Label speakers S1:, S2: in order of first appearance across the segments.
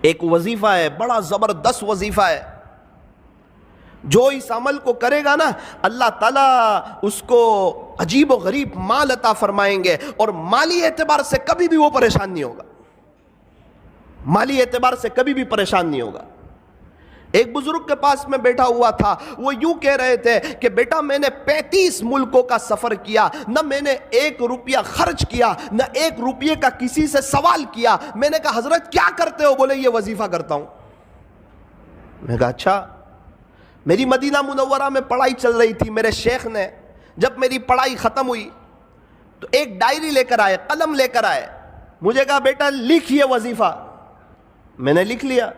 S1: ایک وظیفہ ہے، بڑا زبردست وظیفہ ہے، جو اس عمل کو کرے گا نا اللہ تعالیٰ اس کو عجیب و غریب مال عطا فرمائیں گے، اور مالی اعتبار سے کبھی بھی وہ پریشان نہیں ہوگا، مالی اعتبار سے کبھی بھی پریشان نہیں ہوگا۔ ایک بزرگ کے پاس میں بیٹھا ہوا تھا، وہ یوں کہہ رہے تھے کہ بیٹا میں نے 35 ملکوں کا سفر کیا، نہ میں نے 1 روپیہ خرچ کیا، نہ 1 روپیے کا کسی سے سوال کیا۔ میں نے کہا حضرت کیا کرتے ہو؟ بولے یہ وظیفہ کرتا ہوں۔ میں نے کہا اچھا۔ میری مدینہ منورہ میں پڑھائی چل رہی تھی، میرے شیخ نے جب میری پڑھائی ختم ہوئی تو ایک ڈائری لے کر آئے، قلم لے کر آئے، مجھے کہا بیٹا لکھ یہ وظیفہ۔ میں نے لکھ لیا،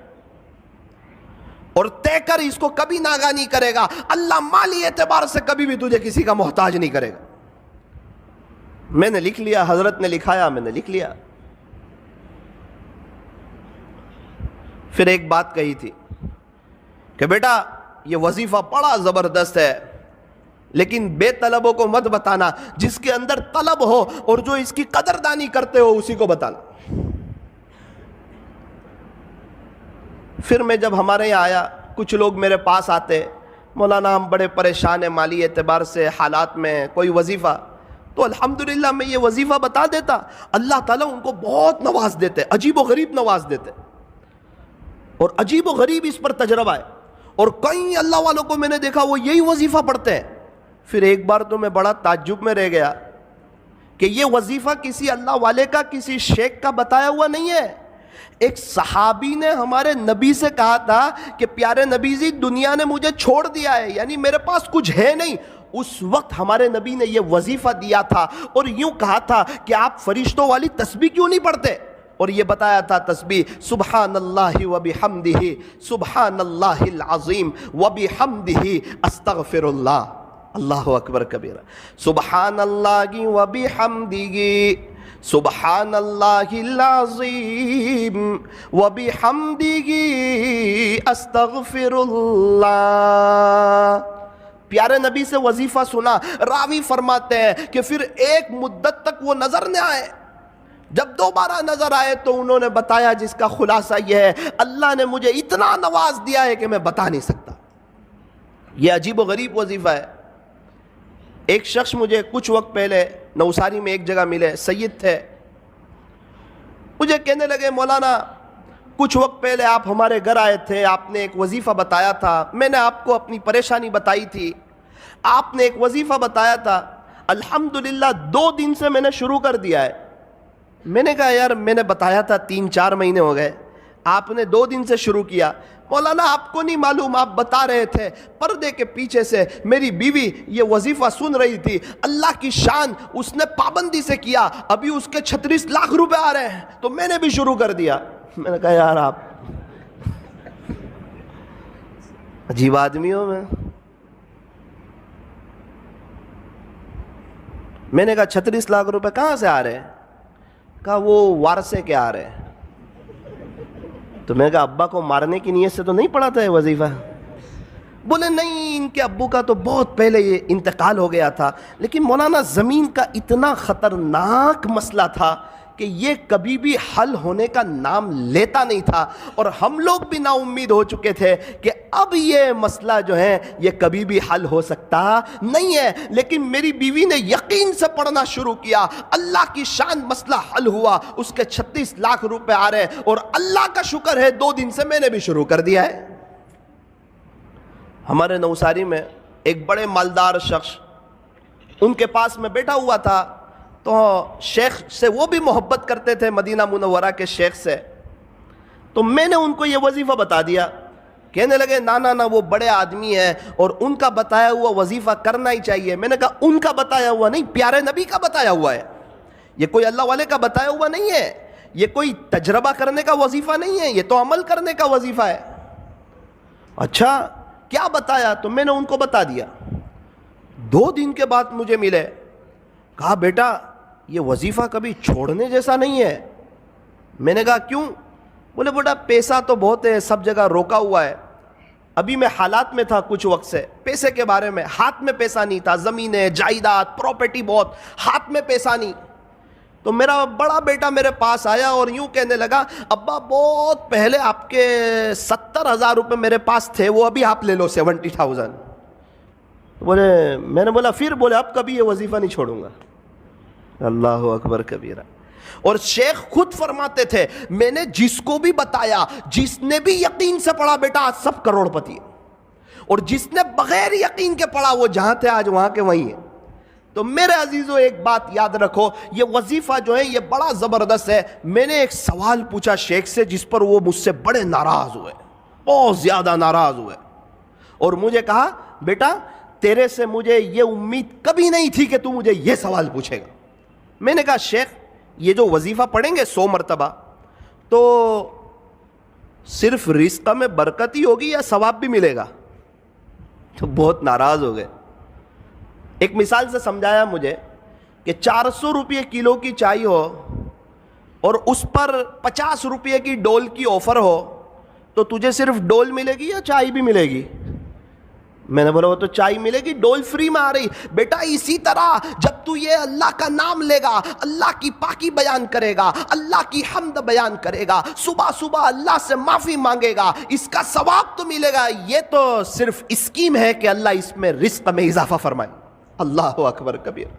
S1: اور طے کر اس کو کبھی ناغہ نہیں کرے گا، اللہ مالی اعتبار سے کبھی بھی تجھے کسی کا محتاج نہیں کرے گا۔ میں نے لکھ لیا، حضرت نے لکھایا، میں نے لکھ لیا۔ پھر ایک بات کہی تھی کہ بیٹا یہ وظیفہ بڑا زبردست ہے، لیکن بے طلبوں کو مت بتانا، جس کے اندر طلب ہو اور جو اس کی قدردانی کرتے ہو اسی کو بتانا۔ پھر میں جب ہمارے یہاں آیا، کچھ لوگ میرے پاس آتے، مولانا ہم بڑے پریشان ہیں مالی اعتبار سے، حالات میں کوئی وظیفہ، تو الحمدللہ میں یہ وظیفہ بتا دیتا، اللہ تعالیٰ ان کو بہت نواز دیتے، عجیب و غریب نواز دیتے، اور عجیب و غریب اس پر تجربہ ہے، اور کئی اللہ والوں کو میں نے دیکھا وہ یہی وظیفہ پڑھتے ہیں۔ پھر ایک بار تو میں بڑا تعجب میں رہ گیا کہ یہ وظیفہ کسی اللہ والے کا، کسی شیخ کا بتایا ہوا نہیں ہے۔ ایک صحابی نے ہمارے نبی سے کہا تھا کہ پیارے نبی جی دنیا نے مجھے چھوڑ دیا ہے، یعنی میرے پاس کچھ ہے نہیں۔ اس وقت ہمارے نبی نے یہ وظیفہ دیا تھا اور یوں کہا تھا کہ آپ فرشتوں والی تسبیح کیوں نہیں پڑھتے، اور یہ بتایا تھا تسبیح سبحان اللہ و بحمدہ، سبحان اللہ العظیم و بحمدہ استغفر اللہ، اللہ اکبر کبیرہ، سبحان اللہ و بحمدہ سبحان اللہ العظیم و بحمدہ استغفر اللہ۔ پیارے نبی سے وظیفہ سنا، راوی فرماتے ہیں کہ پھر ایک مدت تک وہ نظر نہ آئے، جب دوبارہ نظر آئے تو انہوں نے بتایا جس کا خلاصہ یہ ہے اللہ نے مجھے اتنا نواز دیا ہے کہ میں بتا نہیں سکتا۔ یہ عجیب و غریب وظیفہ ہے۔ ایک شخص مجھے کچھ وقت پہلے نوساری میں ایک جگہ ملے، سید تھے، مجھے کہنے لگے مولانا کچھ وقت پہلے آپ ہمارے گھر آئے تھے، آپ نے ایک وظیفہ بتایا تھا، میں نے آپ کو اپنی پریشانی بتائی تھی، آپ نے ایک وظیفہ بتایا تھا، الحمدللہ 2 دن سے میں نے شروع کر دیا ہے۔ میں نے کہا یار میں نے بتایا تھا 3-4 مہینے ہو گئے، آپ نے 2 دن سے شروع کیا۔ مولانا آپ کو نہیں معلوم، آپ بتا رہے تھے، پردے کے پیچھے سے میری بیوی یہ وظیفہ سن رہی تھی، اللہ کی شان اس نے پابندی سے کیا، ابھی اس کے 36 لاکھ روپے آ رہے ہیں، تو میں نے بھی شروع کر دیا۔ میں نے کہا یار آپ عجیب آدمی ہو۔ میں نے کہا 36 لاکھ روپے کہاں سے آ رہے ہیں؟ کہا وہ وارثے کے آ رہے ہیں۔ تو میں نے کہا ابا کو مارنے کی نیت سے تو نہیں پڑھا تھا یہ وظیفہ؟ بولے نہیں، ان کے ابو کا تو بہت پہلے یہ انتقال ہو گیا تھا، لیکن مولانا زمین کا اتنا خطرناک مسئلہ تھا کہ یہ کبھی بھی حل ہونے کا نام لیتا نہیں تھا، اور ہم لوگ بھی نا امید ہو چکے تھے کہ اب یہ مسئلہ جو ہے یہ کبھی بھی حل ہو سکتا نہیں ہے، لیکن میری بیوی نے یقین سے پڑھنا شروع کیا، اللہ کی شان مسئلہ حل ہوا، اس کے 36 لاکھ روپے آ رہے، اور اللہ کا شکر ہے 2 دن سے میں نے بھی شروع کر دیا ہے۔ ہمارے نوساری میں ایک بڑے مالدار شخص، ان کے پاس میں بیٹھا ہوا تھا، تو شیخ سے وہ بھی محبت کرتے تھے، مدینہ منورہ کے شیخ سے، تو میں نے ان کو یہ وظیفہ بتا دیا۔ کہنے لگے نا وہ بڑے آدمی ہیں اور ان کا بتایا ہوا وظیفہ کرنا ہی چاہیے۔ میں نے کہا ان کا بتایا ہوا نہیں، پیارے نبی کا بتایا ہوا ہے، یہ کوئی اللہ والے کا بتایا ہوا نہیں ہے، یہ کوئی تجربہ کرنے کا وظیفہ نہیں ہے، یہ تو عمل کرنے کا وظیفہ ہے۔ اچھا کیا بتایا؟ تو میں نے ان کو بتا دیا۔ 2 دن کے بعد مجھے ملے، کہا بیٹا یہ وظیفہ کبھی چھوڑنے جیسا نہیں ہے۔ میں نے کہا کیوں؟ بولے بیٹا پیسہ تو بہت ہے، سب جگہ روکا ہوا ہے، ابھی میں حالات میں تھا کچھ وقت سے، پیسے کے بارے میں ہاتھ میں پیسہ نہیں تھا، زمینیں جائیداد پراپرٹی بہت، ہاتھ میں پیسہ نہیں۔ تو میرا بڑا بیٹا میرے پاس آیا اور یوں کہنے لگا ابا بہت پہلے آپ کے 70,000 روپے میرے پاس تھے، وہ ابھی آپ لے لو 70,000۔ بولے، میں نے بولا پھر؟ بولے اب کبھی یہ وظیفہ نہیں چھوڑوں گا۔ اللہ اکبر کبیرہ۔ اور شیخ خود فرماتے تھے میں نے جس کو بھی بتایا، جس نے بھی یقین سے پڑھا بیٹا آج سب کروڑ پتی ہے، اور جس نے بغیر یقین کے پڑھا وہ جہاں تھے آج وہاں کے وہیں ہیں۔ تو میرے عزیزوں ایک بات یاد رکھو، یہ وظیفہ جو ہے یہ بڑا زبردست ہے۔ میں نے ایک سوال پوچھا شیخ سے جس پر وہ مجھ سے بڑے ناراض ہوئے، بہت زیادہ ناراض ہوئے، اور مجھے کہا بیٹا تیرے سے مجھے یہ امید کبھی نہیں تھی کہ تو مجھے یہ سوال پوچھے گا۔ میں نے کہا شیخ یہ جو وظیفہ پڑھیں گے 100 مرتبہ تو صرف رزق میں برکت ہی ہوگی یا ثواب بھی ملے گا؟ تو بہت ناراض ہو گئے۔ ایک مثال سے سمجھایا مجھے کہ 400 روپے کلو کی چائے ہو اور اس پر 50 روپے کی ڈول کی آفر ہو تو تجھے صرف ڈول ملے گی یا چائے بھی ملے گی؟ میں نے بولا وہ تو چائے ملے گی، ڈول فری میں آ رہی۔ بیٹا اسی طرح جب تو یہ اللہ کا نام لے گا، اللہ کی پاکی بیان کرے گا، اللہ کی حمد بیان کرے گا، صبح صبح اللہ سے معافی مانگے گا، اس کا ثواب تو ملے گا۔ یہ تو صرف اسکیم ہے کہ اللہ اس میں رزق میں اضافہ فرمائے۔ اللہ اکبر کبیر۔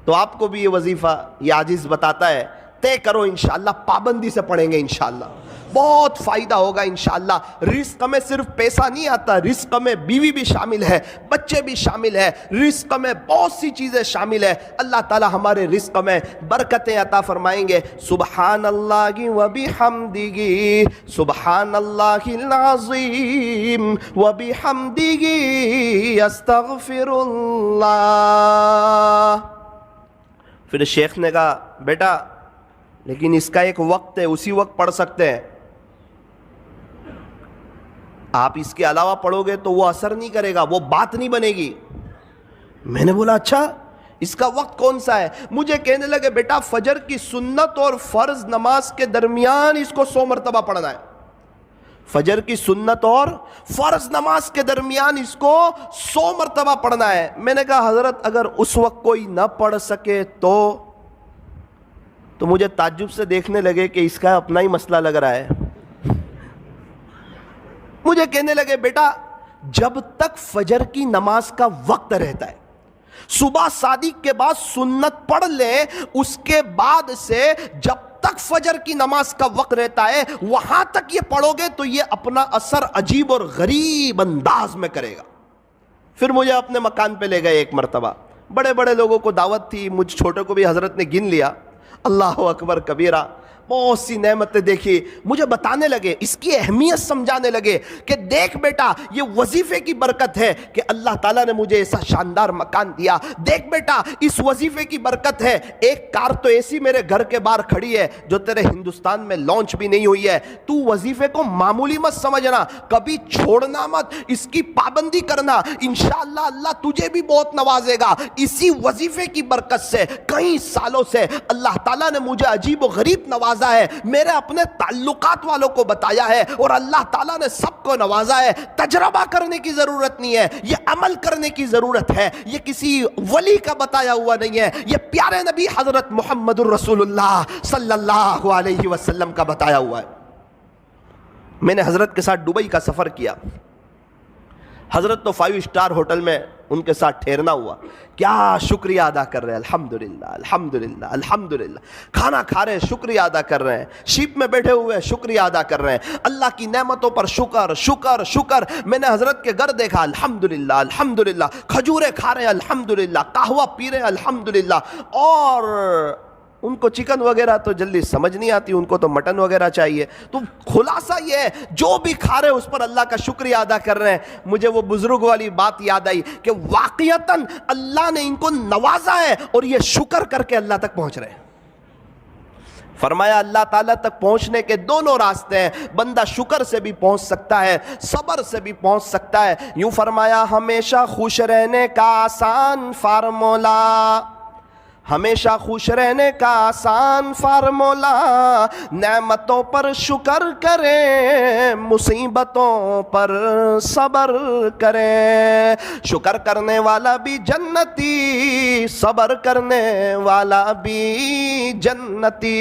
S1: تو آپ کو بھی یہ وظیفہ یہ عاجز بتاتا ہے، طے کرو انشاءاللہ، پابندی سے پڑھیں گے انشاءاللہ، بہت فائدہ ہوگا انشاءاللہ۔ رزق میں صرف پیسہ نہیں آتا، رزق میں بیوی بھی شامل ہے، بچے بھی شامل ہے، رزق میں بہت سی چیزیں شامل ہے۔ اللہ تعالی ہمارے رزق میں برکتیں عطا فرمائیں گے۔ سبحان اللہ و بحمدہ، سبحان اللہ العظیم و بحمدہ، استغفر اللہ۔ پھر شیخ نے کہا بیٹا لیکن اس کا ایک وقت ہے، اسی وقت پڑھ سکتے ہیں، آپ اس کے علاوہ پڑھو گے تو وہ اثر نہیں کرے گا، وہ بات نہیں بنے گی۔ میں نے بولا اچھا اس کا وقت کون سا ہے؟ مجھے کہنے لگے بیٹا فجر کی سنت اور فرض نماز کے درمیان اس کو 100 مرتبہ پڑھنا ہے۔ فجر کی سنت اور فرض نماز کے درمیان اس کو 100 مرتبہ پڑھنا ہے۔ میں نے کہا حضرت اگر اس وقت کوئی نہ پڑھ سکے تو مجھے تعجب سے دیکھنے لگے کہ اس کا اپنا ہی مسئلہ لگ رہا ہے۔ مجھے کہنے لگے بیٹا جب تک فجر کی نماز کا وقت رہتا ہے، صبح صادق کے بعد سنت پڑھ لیں، اس کے بعد سے جب تک فجر کی نماز کا وقت رہتا ہے وہاں تک یہ پڑھو گے تو یہ اپنا اثر عجیب اور غریب انداز میں کرے گا۔ پھر مجھے اپنے مکان پہ لے گئے ایک مرتبہ، بڑے بڑے لوگوں کو دعوت تھی، مجھ چھوٹے کو بھی حضرت نے گن لیا۔ اللہ اکبر کبیرہ، بہت سی نعمتیں دیکھی، مجھے بتانے لگے، اس کی اہمیت سمجھانے لگے کہ دیکھ بیٹا یہ وظیفے کی برکت ہے کہ اللہ تعالیٰ نے مجھے ایسا شاندار مکان دیا، دیکھ بیٹا اس وظیفے کی برکت ہے، ایک کار تو ایسی میرے گھر کے باہر کھڑی ہے جو تیرے ہندوستان میں لانچ بھی نہیں ہوئی ہے، تو وظیفے کو معمولی مت سمجھنا، کبھی چھوڑنا مت، اس کی پابندی کرنا، انشاءاللہ اللہ تجھے بھی بہت نوازے گا۔ اسی وظیفے کی برکت سے کئی سالوں سے اللہ تعالیٰ نے مجھے عجیب و غریب نوازا ہے، میرے اپنے تعلقات والوں کو بتایا ہے، اور اللہ تعالیٰ نے سب کو نوازا ہے۔ تجربہ کرنے کی ضرورت نہیں ہے، یہ عمل کرنے کی ضرورت ہے، یہ کسی ولی کا بتایا ہوا نہیں ہے، یہ پیارے نبی حضرت محمد الرسول اللہ صلی اللہ علیہ وسلم کا بتایا ہوا ہے۔ میں نے حضرت کے ساتھ دبئی کا سفر کیا، حضرت تو 5 اسٹار ہوٹل میں ان کے ساتھ ٹھہرنا ہوا، کیا شکریہ ادا کر رہے ہیں، الحمدللہ الحمدللہ الحمدللہ، کھانا کھا رہے ہیں شکریہ ادا کر رہے ہیں، شیپ میں بیٹھے ہوئے شکریہ ادا کر رہے ہیں، اللہ کی نعمتوں پر شکر شکر شکر۔ میں نے حضرت کے گھر دیکھا، الحمدللہ الحمدللہ، کھجورے کھا رہے ہیں الحمدللہ، قہوہ پی رہے ہیں الحمدللہ، اور ان کو چکن وغیرہ تو جلدی سمجھ نہیں آتی، ان کو تو مٹن وغیرہ چاہیے۔ تو خلاصہ یہ ہے جو بھی کھا رہے ہیں اس پر اللہ کا شکریہ ادا کر رہے ہیں۔ مجھے وہ بزرگ والی بات یاد آئی کہ واقعتاً اللہ نے ان کو نوازا ہے اور یہ شکر کر کے اللہ تک پہنچ رہے ہیں۔ فرمایا اللہ تعالیٰ تک پہنچنے کے دونوں راستے ہیں، بندہ شکر سے بھی پہنچ سکتا ہے، صبر سے بھی پہنچ سکتا ہے۔ یوں فرمایا ہمیشہ خوش رہنے کا آسان فارمولا، ہمیشہ خوش رہنے کا آسان فارمولا، نعمتوں پر شکر کریں، مصیبتوں پر صبر کریں، شکر کرنے والا بھی جنتی، صبر کرنے والا بھی جنتی۔